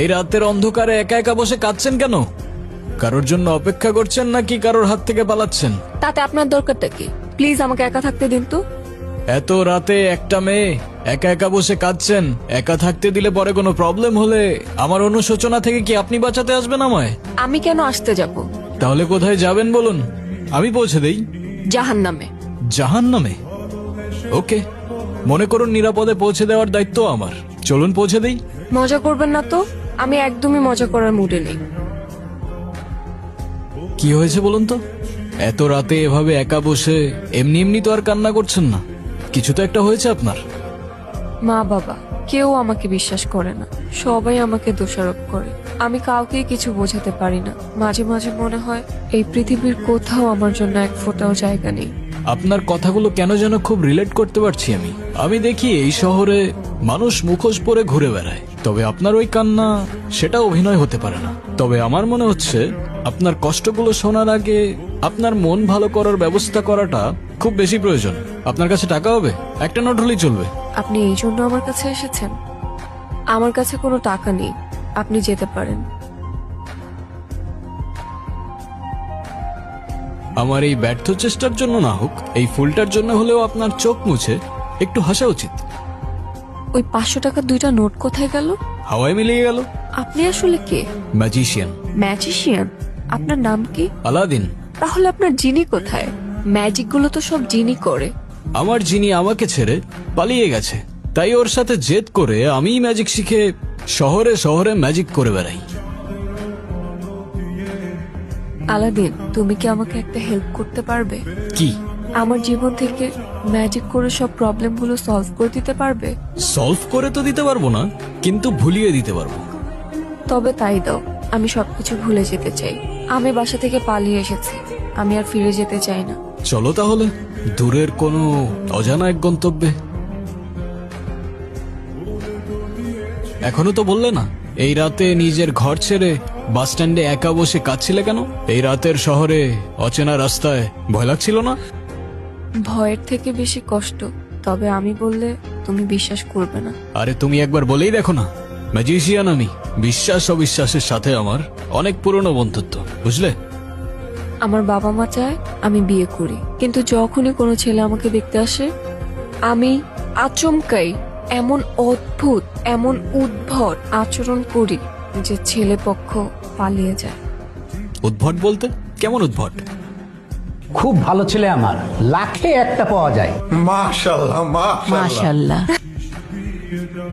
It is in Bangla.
এই রাতের অন্ধকারে একা একা বসে কাঁদছেন কেন? কারোর জন্য অপেক্ষা করছেন নাকি কারোর হাত থেকে পালাচ্ছেন? তাতে আপনার দরকারটা কি? প্লিজ আমাকে একা থাকতে দিন তো। এত রাতে একটা মেয়ে একা একা বসে কাঁদছেন, একা থাকতে দিলে পরে কোনো প্রবলেম হলে আমার অনুশোচনা থেকে কি আপনি বাঁচাতে আসবেন আমায়? আমি কেন আসতে যাব? তাহলে কোথায় যাবেন বলুন, আমি পৌঁছে দেই। জাহান্নামে। জাহান্নামে? ওকে, মনে করুন নিরাপদে পৌঁছে দেওয়ার দায়িত্ব আমার। চলুন পৌঁছে দেই। মজা করবেন না তো, আমি একদমই মজা করার মুডে নেই। কি হয়েছে বলুন তো? এত রাতে এভাবে একা বসে এমনি এমনি তো আর কান্না করছেন না, কিছু তো একটা হয়েছে আপনার। মা বাবা কেউ আমাকে বিশ্বাস করে না, সবাই আমাকে দোষারোপ করে। আমি কাউকেই কিছু বোঝাতে পারি না। মাঝে মাঝে মনে হয় এই পৃথিবীর কোথাও আমার জন্য এক ফোঁটাও জায়গা নেই। আপনার কথাগুলো কেন যেন খুব রিলেট করতে পারছি আমি। আমি দেখি এই শহরে মানুষ মুখোশ পরে ঘুরে বেড়ায়, তবে আপনার ওই কান্না সেটা অভিনয় হতে পারে না। তবে আমার মনে হচ্ছে আপনার কষ্টগুলো শোনার আগে আপনার মন ভালো করার ব্যবস্থা করাটা খুব বেশি প্রয়োজন। আপনার কাছে টাকা হবে? একটা নোট হলেই চলবে। আপনি এই জন্য আমার কাছে এসেছেন? আমার কাছে কোনো টাকা নেই, আপনি যেতে পারেন। আমার এই ব্যর্থ চেষ্টার জন্য না হোক, এই ফুলটার জন্য হলেও আপনার চোখ মুছে একটু হাসা উচিত। ওই 500 টাকার 2টা নোট কোথায় গেল? হাওয়ায় মিলিয়ে গেল। আপনি আসলে কে? ম্যাজিশিয়ান। ম্যাজিশিয়ান? আপনার নাম কি? আলাদিন। তাহলে আপনার জিনি কোথায়? ম্যাজিক গুলো তো সব জিনি করে। আমার জিনি আমাকে ছেড়ে পালিয়ে গেছে, তাই ওর সাথে জেদ করে আমি ম্যাজিক শিখে শহরে শহরে ম্যাজিক করে বেড়াই। আলাদিন, তুমি কি আমাকে একটা হেল্প করতে পারবে? কি? আমার জীবন থেকে ম্যাজিক করে সব প্রবলেম গুলো সলভ করে দিতে পারবে? সলভ করে তো দিতে পারবো না, কিন্তু ভুলিয়ে দিতে পারবো। তবে তাই দাও, আমি সবকিছু ভুলে যেতে চাই। আমি বাসা থেকে পালিয়ে এসেছি, আমি আর ফিরে যেতে চাই না। চলো তাহলে দূরের কোনো অজানা এক গন্তব্যে। এখনো তো বললে না এই রাতে নিজের ঘর ছেড়ে বাস স্ট্যান্ডে একা বসে কাঁদছিলে কেন? এই রাতের শহরে অচেনা রাস্তায় ভয় লাগছিল না? ভয়ের থেকে বেশি কষ্ট, তবে আমি বললে তুমি বিশ্বাস করবে না। আরে তুমি একবার বলেই দেখো না, ম্যাজিশিয়ান আমি। বিশ্বাস অবিশ্বাসের সাথে আমার অনেক পুরনো বন্ধুত্ব, বুঝলে? আমার বাবা মা চায় আমি বিয়ে করি, কিন্তু যখনই কোনো ছেলে আমাকে দেখতে আসে আমি আচমকাই এমন অদ্ভুত, এমন উদ্ভট আচরণ করি যে ছেলে পক্ষ পালিয়ে যায়। উদ্ভট বলতে কেমন উদ্ভট? খুব ভালো ছেলে আমার, লাখে একটা পাওয়া যায়। মাশাআল্লাহ মাশাআল্লাহ। মাশাআল্লাহ।